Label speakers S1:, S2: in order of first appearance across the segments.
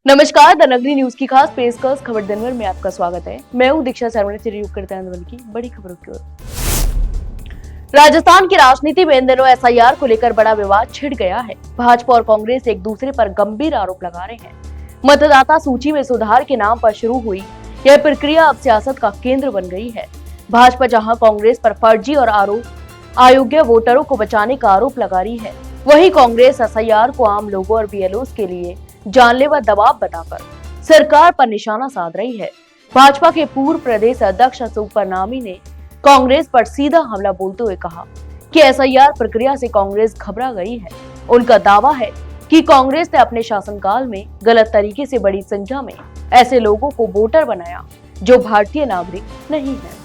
S1: नमस्कार, द नगरी न्यूज की खास पेशकश खबर दिन भर में आपका स्वागत है। मैं हूं दीक्षा शर्मा। से रुक करते हैं की बड़ी खबरों की ओर। राजस्थान की राजनीति में इन दिनों एसआईआर को लेकर बड़ा विवाद छिड़ गया है। भाजपा और कांग्रेस एक दूसरे पर गंभीर आरोप लगा रहे हैं। मतदाता सूची में सुधार के नाम पर शुरू हुई यह प्रक्रिया अब सियासत का केंद्र बन गई है। भाजपा जहां कांग्रेस पर फर्जी और अयोग्य वोटरों को बचाने का आरोप लगा रही है, वहीं कांग्रेस एसआईआर को आम लोगों और बीएलओ के लिए जानलेवा दबाव बताकर सरकार पर निशाना साध रही है। भाजपा के पूर्व प्रदेश अध्यक्ष अशोक परनामी ने कांग्रेस पर सीधा हमला बोलते हुए कहा कि एसआईआर प्रक्रिया से कांग्रेस घबरा गई है। उनका दावा है कि कांग्रेस ने अपने शासनकाल में गलत तरीके से बड़ी संख्या में ऐसे लोगों को वोटर बनाया जो भारतीय नागरिक नहीं है।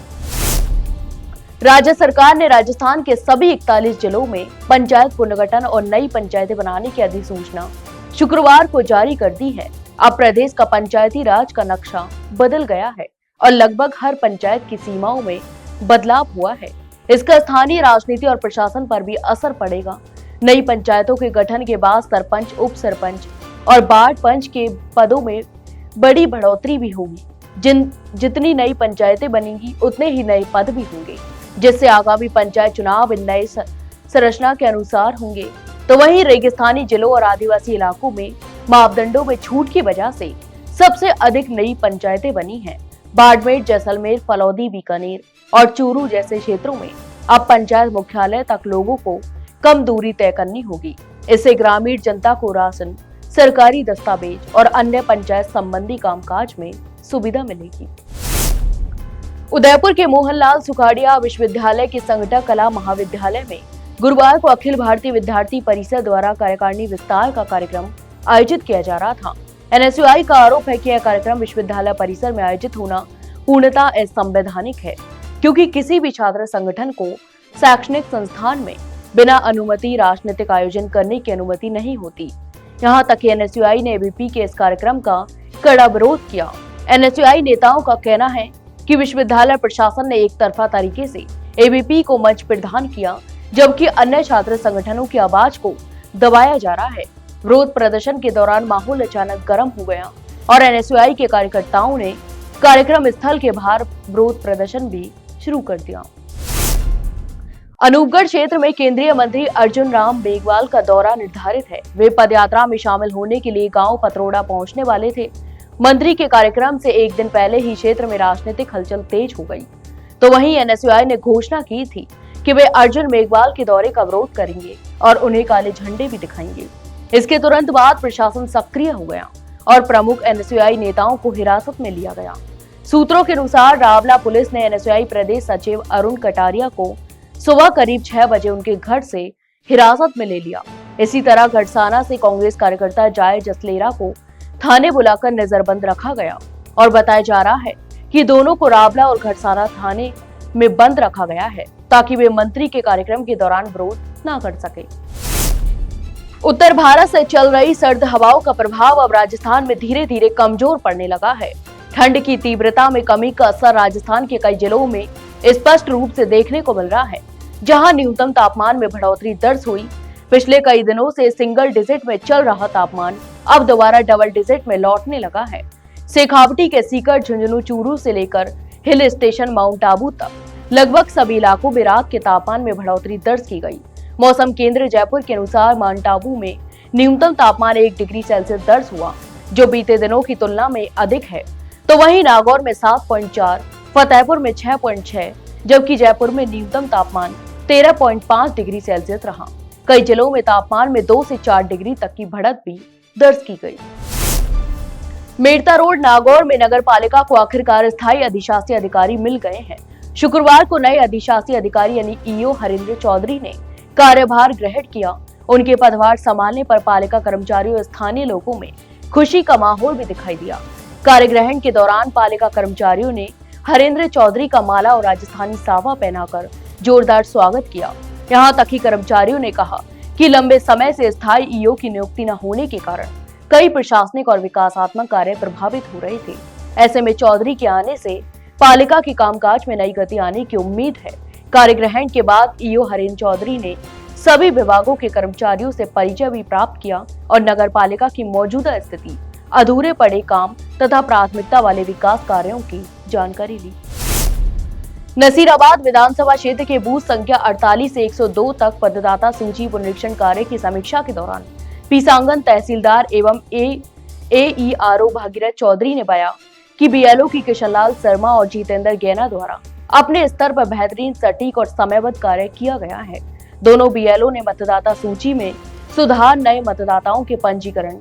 S1: राज्य सरकार ने राजस्थान के सभी 41 जिलों में पंचायत पुनर्गठन और नई पंचायतें बनाने की अधिसूचना शुक्रवार को जारी कर दी है। अब प्रदेश का पंचायती राज का नक्शा बदल गया है और लगभग हर पंचायत की सीमाओं में बदलाव हुआ है। इसका स्थानीय राजनीति और प्रशासन पर भी असर पड़ेगा। नई पंचायतों के गठन के बाद सरपंच, उप सरपंच और वार्ड पंच के पदों में बड़ी बढ़ोतरी भी होगी। जितनी नई पंचायतें बनेंगी उतने ही नए पद भी होंगे, जिससे आगामी पंचायत चुनाव इन नए संरचना के अनुसार होंगे। तो वहीं रेगिस्तानी जिलों और आदिवासी इलाकों में मापदंडों में छूट की वजह से सबसे अधिक नई पंचायतें बनी हैं। बाड़मेर, जैसलमेर, फलौदी, बीकानेर और चूरू जैसे क्षेत्रों में अब पंचायत मुख्यालय तक लोगों को कम दूरी तय करनी होगी। इससे ग्रामीण जनता को राशन, सरकारी दस्तावेज और अन्य पंचायत संबंधी कामकाज में सुविधा मिलेगी। उदयपुर के मोहनलाल सुखाड़िया विश्वविद्यालय के संगठन कला महाविद्यालय में गुरुवार को अखिल भारतीय विद्यार्थी परिषद द्वारा कार्यकारिणी विस्तार का कार्यक्रम आयोजित किया जा रहा था। एनएसयूआई का आरोप है कि यह कार्यक्रम विश्वविद्यालय परिसर में आयोजित होना पूर्णतः असंवैधानिक है, क्योंकि किसी भी छात्र संगठन को शैक्षणिक संस्थान में बिना अनुमति राजनीतिक आयोजन करने की अनुमति नहीं होती। यहाँ तक कि एनएसयूआई ने एबीपी के इस कार्यक्रम का कड़ा विरोध किया। एनएसयूआई नेताओं का कहना है कि विश्वविद्यालय प्रशासन ने एक तरफा तरीके से एबीपी को मंच प्रदान किया, जबकि अन्य छात्र संगठनों की आवाज को दबाया जा रहा है। विरोध प्रदर्शन के दौरान माहौल अचानक गर्म हो गया और एनएसयूआई के कार्यकर्ताओं ने कार्यक्रम स्थल के बाहर विरोध प्रदर्शन भी शुरू कर दिया। अनूपगढ़ क्षेत्र में केंद्रीय मंत्री अर्जुन राम मेघवाल का दौरा निर्धारित है। वे पदयात्रा में शामिल होने के लिए गांव पतरोड़ा पहुंचने वाले थे। मंत्री के कार्यक्रम से एक दिन पहले ही क्षेत्र में राजनीतिक हलचल तेज हो गई। तो वहीं एनएसयूआई ने घोषणा की थी कि वे अर्जुन मेघवाल के दौरे का विरोध करेंगे और उन्हें काले झंडे भी दिखाएंगे। इसके तुरंत बाद प्रशासन सक्रिय हो गया और प्रमुख एनएसयूआई नेताओं को हिरासत में लिया गया। सूत्रों के अनुसार रावला पुलिस ने एनएसयूआई प्रदेश सचिव अरुण कटारिया को सुबह करीब 6 बजे उनके घर से हिरासत में ले लिया। इसी तरह घड़साना से कांग्रेस कार्यकर्ता जाय जसलेरा को थाने बुलाकर नजरबंद रखा गया और बताया जा रहा है कि दोनों को रावला और घड़साना थाने में बंद रखा गया है ताकि वे मंत्री के कार्यक्रम के दौरान विरोध न कर सके। उत्तर भारत से चल रही सर्द हवाओं का प्रभाव अब राजस्थान में धीरे धीरे कमजोर पड़ने लगा है। ठंड की तीव्रता में कमी का असर राजस्थान के कई जिलों में स्पष्ट रूप से देखने को मिल रहा है। जहां न्यूनतम तापमान में बढ़ोतरी दर्ज हुई। पिछले कई दिनों से सिंगल डिजिट में चल रहा तापमान अब दोबारा डबल डिजिट में लौटने लगा है। शेखावटी के सीकर, झुंझुनू, चूरू से लेकर हिल स्टेशन माउंट आबू तक लगभग सभी इलाकों में रात के तापमान में बढ़ोतरी दर्ज की गई। मौसम केंद्र जयपुर के अनुसार माउंट आबू में न्यूनतम तापमान 1 डिग्री सेल्सियस दर्ज हुआ, जो बीते दिनों की तुलना में अधिक है। तो वहीं नागौर में 7.4, फतेहपुर में 6.6, जबकि जयपुर में न्यूनतम तापमान 13.5 डिग्री सेल्सियस रहा। कई जिलों में तापमान में 2 से 4 डिग्री तक की बढ़त भी दर्ज की गई। मेड़ता रोड नागौर में नगर पालिका को आखिरकार स्थायी अधिशासी अधिकारी मिल गए हैं। शुक्रवार को नए अधिशासी अधिकारी यानी ईओ हरेंद्र चौधरी ने कार्यभार ग्रहण किया। उनके पदभार संभालने पर पालिका कर्मचारियों और स्थानीय लोगों में खुशी का माहौल भी दिखाई दिया। कार्यग्रहण के दौरान पालिका कर्मचारियों ने हरेंद्र चौधरी का माला और राजस्थानी सावा पहनाकर जोरदार स्वागत किया। यहाँ तक कि कर्मचारियों ने कहा कि लंबे समय से स्थायी ईओ की नियुक्ति न होने के कारण कई प्रशासनिक और विकासात्मक कार्य प्रभावित हो रहे थे। ऐसे में चौधरी के आने से पालिका के कामकाज में नई गति आने की उम्मीद है। कार्यग्रहण के बाद ईओ हरेंद्र चौधरी ने सभी विभागों के कर्मचारियों से परिचय भी प्राप्त किया और नगर पालिका की मौजूदा स्थिति अधूरे पड़े काम तथा प्राथमिकता वाले विकास कार्यों की जानकारी ली। नसीराबाद विधानसभा क्षेत्र के बूथ संख्या 48 से 102 तक मतदाता सूची पुनरीक्षण कार्य की समीक्षा के दौरान पीसांगन तहसीलदार एवं एईआरओ भागीरथ चौधरी ने बताया कि बीएलओ की किशनलाल शर्मा और जितेंद्र गैना द्वारा अपने स्तर पर बेहतरीन, सटीक और समयबद्ध कार्य किया गया है। दोनों बीएलओ ने मतदाता सूची में सुधार, नए मतदाताओं के पंजीकरण,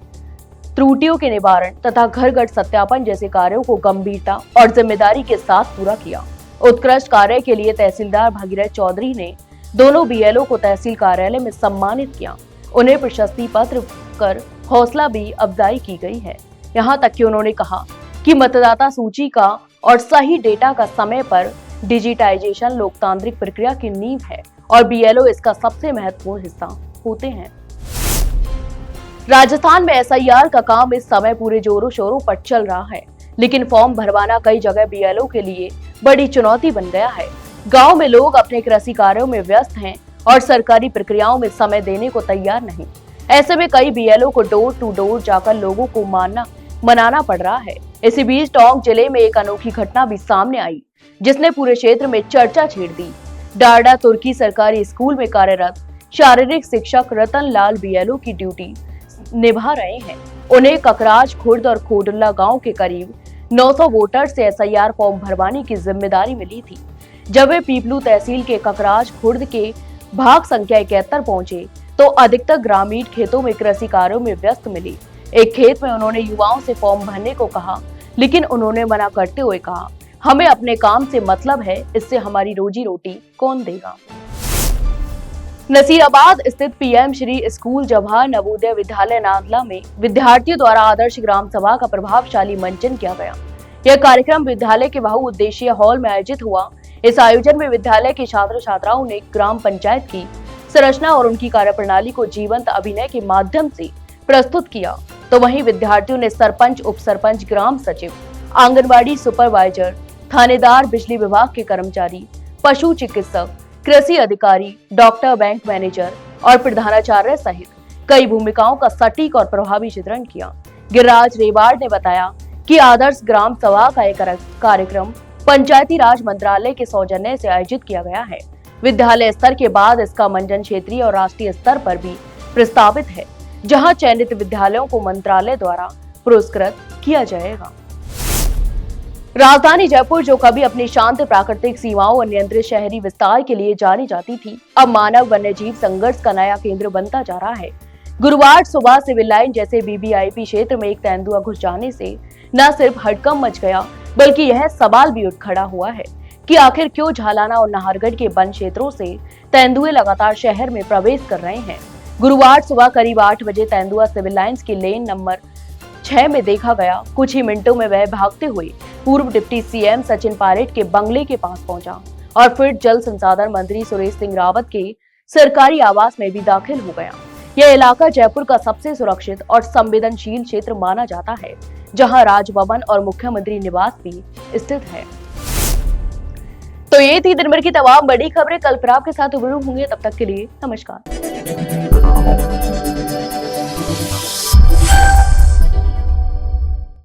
S1: त्रुटियों के निवारण तथा घर घर सत्यापन जैसे कार्यों को गंभीरता और जिम्मेदारी के साथ पूरा किया। उत्कृष्ट कार्य के लिए तहसीलदार भागीरथ चौधरी ने दोनों बीएलओ को तहसील कार्यालय में सम्मानित किया। उन्हें प्रशस्ति पत्र कर हौसला भी अफजाई की गई है। यहाँ तक कि उन्होंने कहा कि मतदाता सूची का और सही डेटा का समय पर डिजिटाइजेशन लोकतांत्रिक प्रक्रिया की नींव है और बीएलओ इसका सबसे महत्वपूर्ण हिस्सा होते हैं। राजस्थान में एसआईआर का काम इस समय पूरे जोरों शोरों पर चल रहा है, लेकिन फॉर्म भरवाना कई जगह बीएलओ के लिए बड़ी चुनौती बन गया है। गांव में लोग अपने कृषि कार्यों में व्यस्त हैं और सरकारी प्रक्रियाओं में समय देने को तैयार नहीं। ऐसे में कई बीएलओ को डोर टू डोर जाकर लोगों को मनाना पड़ रहा है। इसी बीच टोंक जिले में एक अनोखी घटना भी सामने आई, जिसने पूरे क्षेत्र में चर्चा छेड़ दी। डारडा तुर्की सरकारी स्कूल में कार्यरत शारीरिक शिक्षक रतन लाल बीएलओ की ड्यूटी निभा रहे हैं। उन्हें ककराज, खुर्द और खोडुल्ला गांव के करीब 900 वोटर से एसआईआर फॉर्म भरवाने की जिम्मेदारी मिली थी। जब वे पीपलू तहसील के ककराज खुर्द के भाग संख्या 71 पहुंचे तो अधिकतर ग्रामीण खेतों में कृषि कार्यों में व्यस्त मिली। एक खेत में उन्होंने युवाओं से फॉर्म भरने को कहा, लेकिन उन्होंने मना करते हुए कहा, हमें अपने काम से मतलब है, इससे हमारी रोजी रोटी कौन देगा। नसीराबाद स्थित पीएम श्री स्कूल जवाहर नवोदय विद्यालय नांदला में विद्यार्थियों द्वारा आदर्श ग्राम सभा का प्रभावशाली मंचन किया गया। यह कार्यक्रम विद्यालय के बहुउद्देशीय हॉल में आयोजित हुआ। इस आयोजन में विद्यालय के छात्र छात्राओं ने ग्राम पंचायत की संरचना और उनकी कार्यप्रणाली को जीवंत अभिनय के माध्यम से प्रस्तुत किया, तो वहीं विद्यार्थियों ने सरपंच, उप सरपंच, ग्राम सचिव, आंगनबाड़ी सुपरवाइजर, थानेदार, बिजली विभाग के कर्मचारी, पशु चिकित्सक, कृषि अधिकारी, डॉक्टर, बैंक मैनेजर और प्रधानाचार्य सहित कई भूमिकाओं का सटीक और प्रभावी चित्रण किया। गिरिराज रेवाड़ ने बताया कि आदर्श ग्राम सभा का एक कार्यक्रम पंचायती राज मंत्रालय के सौजन्य से आयोजित किया गया है। विद्यालय स्तर के बाद इसका मंचन क्षेत्रीय और राष्ट्रीय स्तर पर भी प्रस्तावित है, जहां चयनित विद्यालयों को मंत्रालय द्वारा पुरस्कृत किया जाएगा। राजधानी जयपुर, जो कभी अपनी शांत प्राकृतिक सीमाओं और नियंत्रित शहरी विस्तार के लिए जानी जाती थी, अब मानव वन्यजीव संघर्ष का नया केंद्र बनता जा रहा है। गुरुवार सुबह सिविल लाइन जैसे बीबीआईपी क्षेत्र में एक तेंदुआ घुस जाने से न सिर्फ हड़कंप मच गया, बल्कि यह सवाल भी उठ खड़ा हुआ है कि आखिर क्यों झालाना और नाहरगढ़ के वन क्षेत्रों से तेंदुए लगातार शहर में प्रवेश कर रहे हैं। गुरुवार सुबह करीब 8 बजे तेंदुआ सिविल लाइंस की लेन नंबर 6 में देखा गया। कुछ ही मिनटों में वह भागते हुए पूर्व डिप्टी सीएम सचिन पायलट के बंगले के पास पहुंचा और फिर जल संसाधन मंत्री सुरेश सिंह रावत के सरकारी आवास में भी दाखिल हो गया। यह इलाका जयपुर का सबसे सुरक्षित और संवेदनशील क्षेत्र माना जाता है, जहां राजभवन और मुख्यमंत्री निवास भी स्थित है। तो ये थी दिन भर की तमाम बड़ी खबरें। कल फिर आपके साथ रूबरू होंगे, तब तक के लिए नमस्कार।